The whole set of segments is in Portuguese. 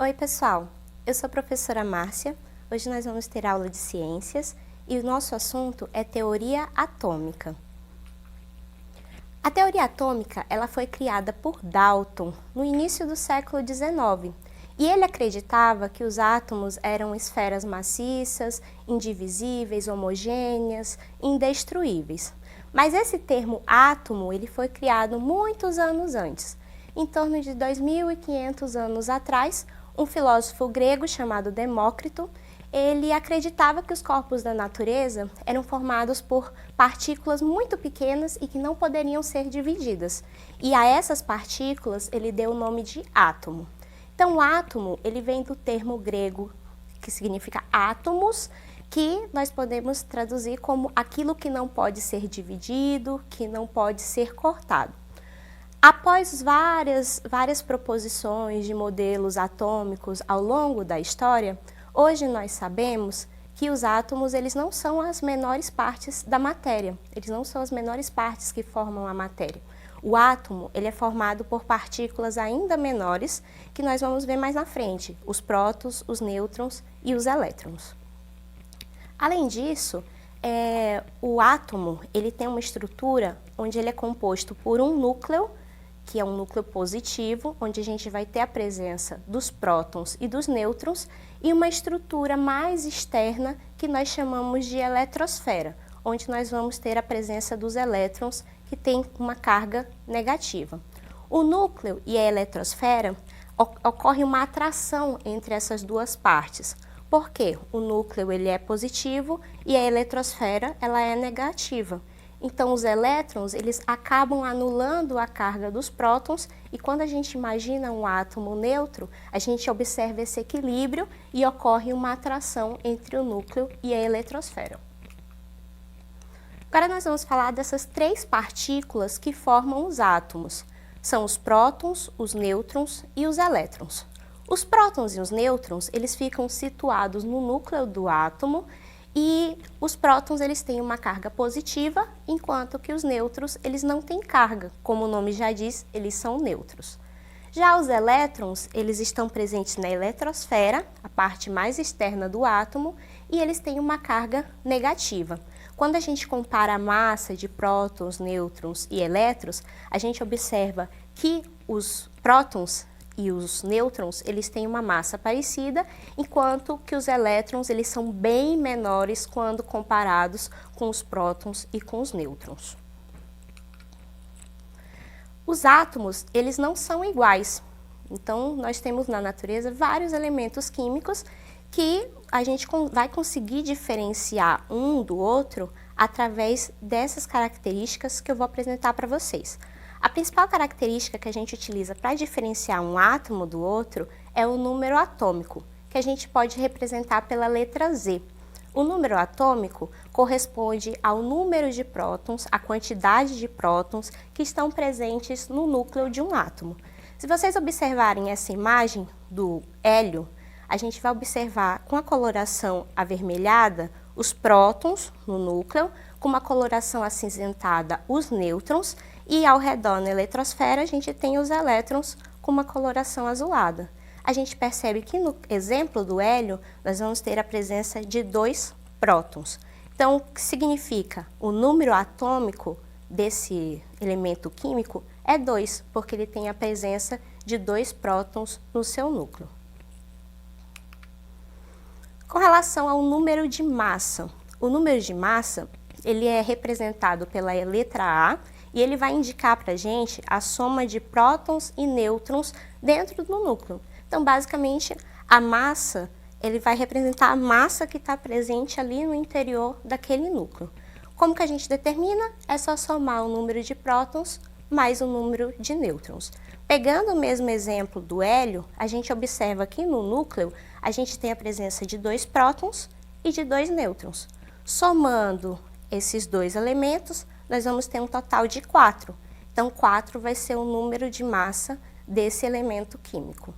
Oi pessoal, eu sou a professora Márcia. Hoje nós vamos ter aula de ciências e o nosso assunto é teoria atômica. A teoria atômica ela foi criada por Dalton no início do século XIX e ele acreditava que os átomos eram esferas maciças, indivisíveis, homogêneas, indestruíveis. Mas esse termo átomo ele foi criado muitos anos antes. Em torno de 2.500 anos atrás, um filósofo grego chamado Demócrito, ele acreditava que os corpos da natureza eram formados por partículas muito pequenas e que não poderiam ser divididas. E a essas partículas ele deu o nome de átomo. Então, o átomo ele vem do termo grego que significa átomos, que nós podemos traduzir como aquilo que não pode ser dividido, que não pode ser cortado. Após várias proposições de modelos atômicos ao longo da história, hoje nós sabemos que os átomos eles não são as menores partes da matéria, eles não são as menores partes que formam a matéria. O átomo ele é formado por partículas ainda menores, que nós vamos ver mais na frente, os prótons, os nêutrons e os elétrons. Além disso, o átomo ele tem uma estrutura onde ele é composto por um núcleo, que é um núcleo positivo, onde a gente vai ter a presença dos prótons e dos nêutrons, e uma estrutura mais externa que nós chamamos de eletrosfera, onde nós vamos ter a presença dos elétrons, que tem uma carga negativa. O núcleo e a eletrosfera ocorre uma atração entre essas duas partes. Por quê? O núcleo ele é positivo e a eletrosfera ela é negativa. Então, os elétrons, eles acabam anulando a carga dos prótons e quando a gente imagina um átomo neutro, a gente observa esse equilíbrio e ocorre uma atração entre o núcleo e a eletrosfera. Agora nós vamos falar dessas três partículas que formam os átomos. São os prótons, os nêutrons e os elétrons. Os prótons e os nêutrons, eles ficam situados no núcleo do átomo e os prótons eles têm uma carga positiva, enquanto que os nêutrons eles não têm carga, como o nome já diz, eles são neutros. Já os elétrons, eles estão presentes na eletrosfera, a parte mais externa do átomo, e eles têm uma carga negativa. Quando a gente compara a massa de prótons, nêutrons e elétrons, a gente observa que os prótons e os nêutrons, eles têm uma massa parecida, enquanto que os elétrons, eles são bem menores quando comparados com os prótons e com os nêutrons. Os átomos, eles não são iguais. Então, nós temos na natureza vários elementos químicos que a gente vai conseguir diferenciar um do outro através dessas características que eu vou apresentar para vocês. A principal característica que a gente utiliza para diferenciar um átomo do outro é o número atômico, que a gente pode representar pela letra Z. O número atômico corresponde ao número de prótons, a quantidade de prótons que estão presentes no núcleo de um átomo. Se vocês observarem essa imagem do hélio, a gente vai observar com a coloração avermelhada os prótons no núcleo, com uma coloração acinzentada os nêutrons, e ao redor na eletrosfera a gente tem os elétrons com uma coloração azulada. A gente percebe que no exemplo do hélio nós vamos ter a presença de 2 prótons. Então, o que significa? O número atômico desse elemento químico é 2, porque ele tem a presença de 2 prótons no seu núcleo. Com relação ao número de massa, o número de massa ele é representado pela letra A e ele vai indicar para a gente a soma de prótons e nêutrons dentro do núcleo. Então, basicamente, a massa ele vai representar a massa que está presente ali no interior daquele núcleo. Como que a gente determina? É só somar o número de prótons mais o número de nêutrons. Pegando o mesmo exemplo do hélio, a gente observa que no núcleo a gente tem a presença de 2 prótons e de 2 nêutrons. Somando esses 2 elementos, nós vamos ter um total de 4. Então, 4 vai ser o número de massa desse elemento químico.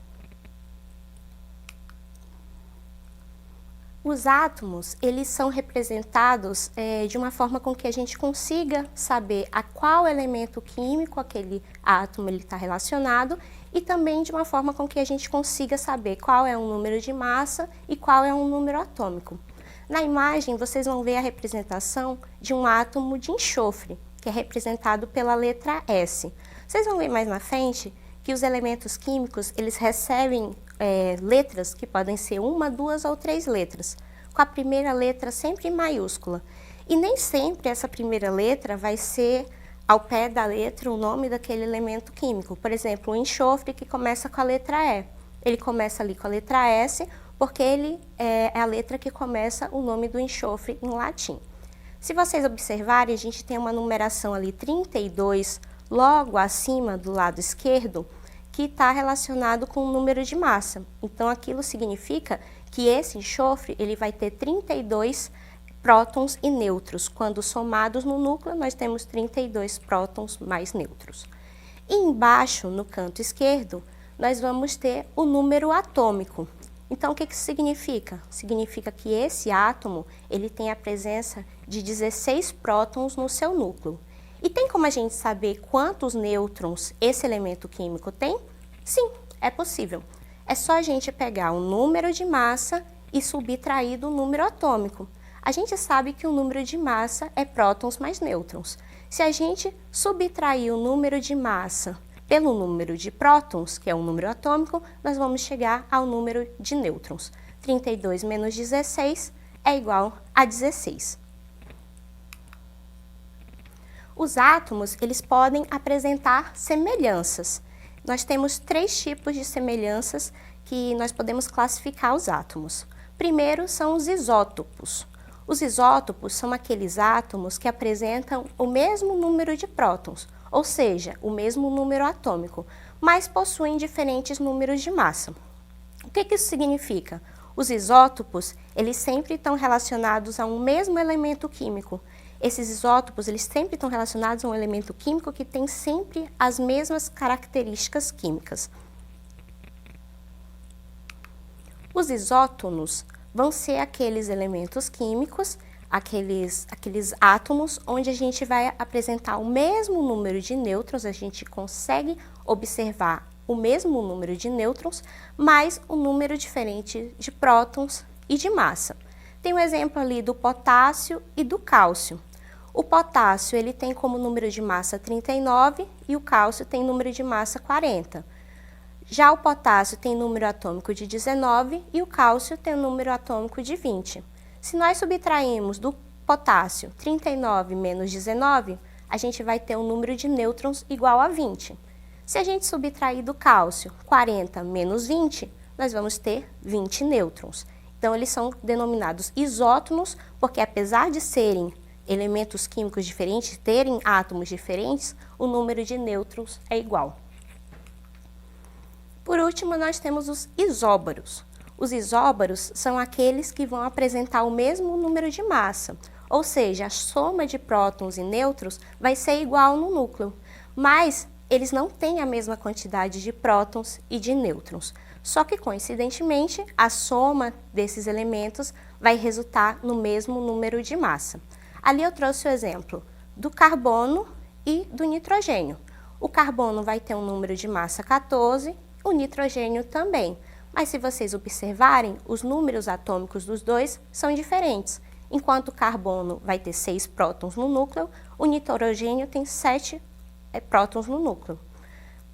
Os átomos, eles são representados de uma forma com que a gente consiga saber a qual elemento químico aquele átomo está relacionado e também de uma forma com que a gente consiga saber qual é um número de massa e qual é um número atômico. Na imagem, vocês vão ver a representação de um átomo de enxofre, que é representado pela letra S. Vocês vão ver mais na frente que os elementos químicos, eles recebem letras que podem ser uma, duas ou três letras, com a primeira letra sempre em maiúscula. E nem sempre essa primeira letra vai ser ao pé da letra o nome daquele elemento químico. Por exemplo, o enxofre, que começa com a letra E. Ele começa ali com a letra S, porque ele é a letra que começa o nome do enxofre em latim. Se vocês observarem, a gente tem uma numeração ali 32, logo acima do lado esquerdo, que está relacionado com o número de massa. Então, aquilo significa que esse enxofre ele vai ter 32 prótons e nêutrons. Quando somados no núcleo, nós temos 32 prótons mais nêutrons. E embaixo, no canto esquerdo, nós vamos ter o número atômico. Então, o que isso significa? Significa que esse átomo ele tem a presença de 16 prótons no seu núcleo. E tem como a gente saber quantos nêutrons esse elemento químico tem? Sim, é possível. É só a gente pegar o número de massa e subtrair do número atômico. A gente sabe que o número de massa é prótons mais nêutrons. Se a gente subtrair o número de massa pelo número de prótons, que é um número atômico, nós vamos chegar ao número de nêutrons. 32 menos 16 é igual a 16. Os átomos, eles podem apresentar semelhanças. Nós temos 3 tipos de semelhanças que nós podemos classificar os átomos. Primeiro são os isótopos. Os isótopos são aqueles átomos que apresentam o mesmo número de prótons, ou seja, o mesmo número atômico, mas possuem diferentes números de massa. O que isso significa? Os isótopos, eles sempre estão relacionados a um mesmo elemento químico. Esses isótopos, eles sempre estão relacionados a um elemento químico que tem sempre as mesmas características químicas. Os isótonos vão ser aqueles elementos químicos, aqueles átomos onde a gente vai apresentar o mesmo número de nêutrons, a gente consegue observar o mesmo número de nêutrons, mas um número diferente de prótons e de massa. Tem um exemplo ali do potássio e do cálcio. O potássio ele tem como número de massa 39 e o cálcio tem número de massa 40. Já o potássio tem número atômico de 19 e o cálcio tem número atômico de 20. Se nós subtrairmos do potássio 39 menos 19, a gente vai ter um número de nêutrons igual a 20. Se a gente subtrair do cálcio 40 menos 20, nós vamos ter 20 nêutrons. Então, eles são denominados isótonos, porque apesar de serem elementos químicos diferentes, terem átomos diferentes, o número de nêutrons é igual. Por último, nós temos os isóbaros. Os isóbaros são aqueles que vão apresentar o mesmo número de massa, ou seja, a soma de prótons e nêutrons vai ser igual no núcleo, mas eles não têm a mesma quantidade de prótons e de nêutrons. Só que, coincidentemente, a soma desses elementos vai resultar no mesmo número de massa. Ali eu trouxe o exemplo do carbono e do nitrogênio. O carbono vai ter um número de massa 14, o nitrogênio também. Mas se vocês observarem, os números atômicos dos dois são diferentes. Enquanto o carbono vai ter 6 prótons no núcleo, o nitrogênio tem 7 prótons no núcleo.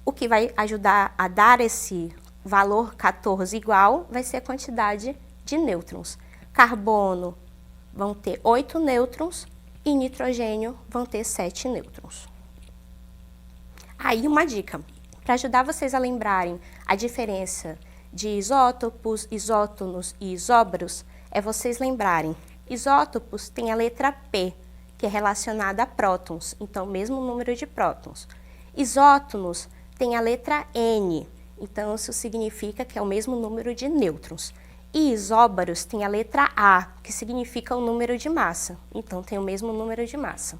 O que vai ajudar a dar esse valor 14 igual vai ser a quantidade de nêutrons. Carbono vão ter 8 nêutrons e nitrogênio vão ter 7 nêutrons. Aí uma dica, para ajudar vocês a lembrarem a diferença de isótopos, isótonos e isóbaros, é vocês lembrarem. Isótopos tem a letra P, que é relacionada a prótons, então mesmo número de prótons. Isótonos tem a letra N, então isso significa que é o mesmo número de nêutrons. E isóbaros tem a letra A, que significa o número de massa, então tem o mesmo número de massa.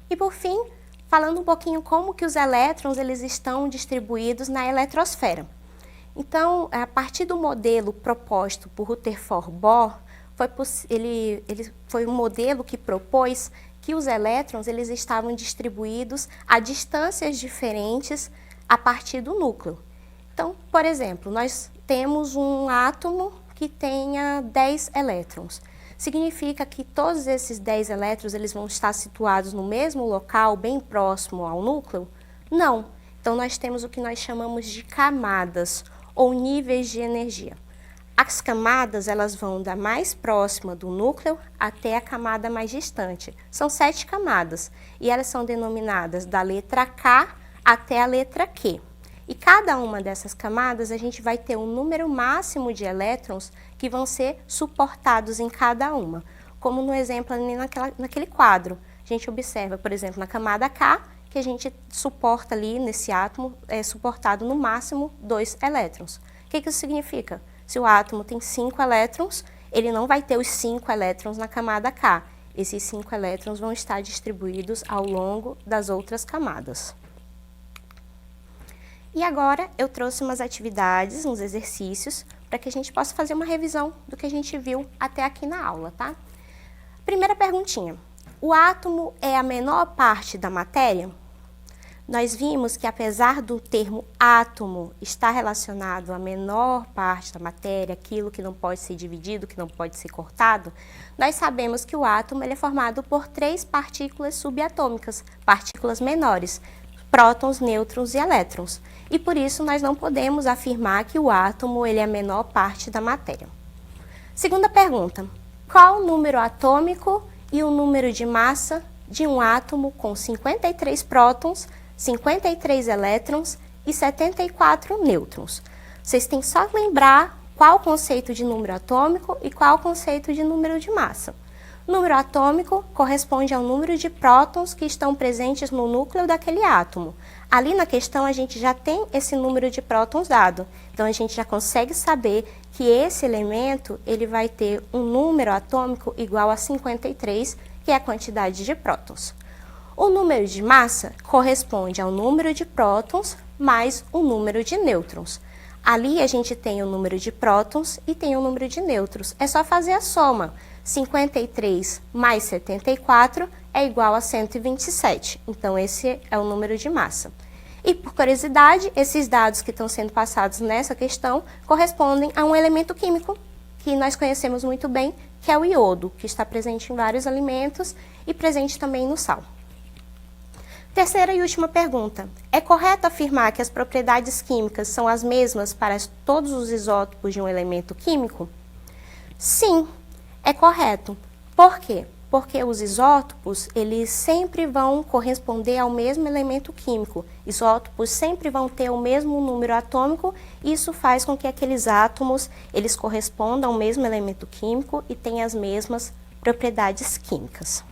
E por fim, falando um pouquinho como que os elétrons eles estão distribuídos na eletrosfera. Então, a partir do modelo proposto por Rutherford Bohr, ele foi um modelo que propôs que os elétrons eles estavam distribuídos a distâncias diferentes a partir do núcleo. Então, por exemplo, nós temos um átomo que tenha 10 elétrons. Significa que todos esses 10 elétrons eles vão estar situados no mesmo local, bem próximo ao núcleo? Não. Então, nós temos o que nós chamamos de camadas ou níveis de energia. As camadas elas vão da mais próxima do núcleo até a camada mais distante. São 7 camadas e elas são denominadas da letra K até a letra Q. E cada uma dessas camadas a gente vai ter um número máximo de elétrons que vão ser suportados em cada uma. Como no exemplo ali naquele quadro. A gente observa, por exemplo, na camada K, que a gente suporta ali nesse átomo, é suportado no máximo 2 elétrons. O que isso significa? Se o átomo tem 5 elétrons, ele não vai ter os 5 elétrons na camada K. Esses 5 elétrons vão estar distribuídos ao longo das outras camadas. E agora eu trouxe umas atividades, uns exercícios, para que a gente possa fazer uma revisão do que a gente viu até aqui na aula, tá? Primeira perguntinha. O átomo é a menor parte da matéria? Nós vimos que apesar do termo átomo estar relacionado à menor parte da matéria, aquilo que não pode ser dividido, que não pode ser cortado, nós sabemos que o átomo ele é formado por 3 partículas subatômicas, partículas menores, prótons, nêutrons e elétrons. E por isso nós não podemos afirmar que o átomo ele é a menor parte da matéria. Segunda pergunta. Qual o número atômico e o número de massa de um átomo com 53 prótons, 53 elétrons e 74 nêutrons? Vocês têm só que lembrar qual o conceito de número atômico e qual o conceito de número de massa. O número atômico corresponde ao número de prótons que estão presentes no núcleo daquele átomo. Ali na questão a gente já tem esse número de prótons dado. Então a gente já consegue saber que esse elemento ele vai ter um número atômico igual a 53, que é a quantidade de prótons. O número de massa corresponde ao número de prótons mais o número de nêutrons. Ali a gente tem o número de prótons e tem o número de nêutrons. É só fazer a soma. 53 mais 74 é igual a 127. Então, esse é o número de massa. E, por curiosidade, esses dados que estão sendo passados nessa questão correspondem a um elemento químico que nós conhecemos muito bem, que é o iodo, que está presente em vários alimentos e presente também no sal. Terceira e última pergunta. É correto afirmar que as propriedades químicas são as mesmas para todos os isótopos de um elemento químico? Sim, é correto. Por quê? Porque os isótopos, eles sempre vão corresponder ao mesmo elemento químico. Isótopos sempre vão ter o mesmo número atômico e isso faz com que aqueles átomos, eles correspondam ao mesmo elemento químico e tenham as mesmas propriedades químicas.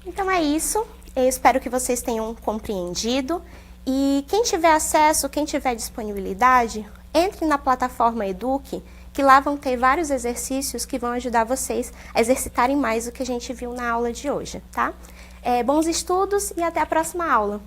Então é isso. Eu espero que vocês tenham compreendido e quem tiver acesso, quem tiver disponibilidade, entre na plataforma Eduque, que lá vão ter vários exercícios que vão ajudar vocês a exercitarem mais o que a gente viu na aula de hoje, tá? Bons estudos e até a próxima aula!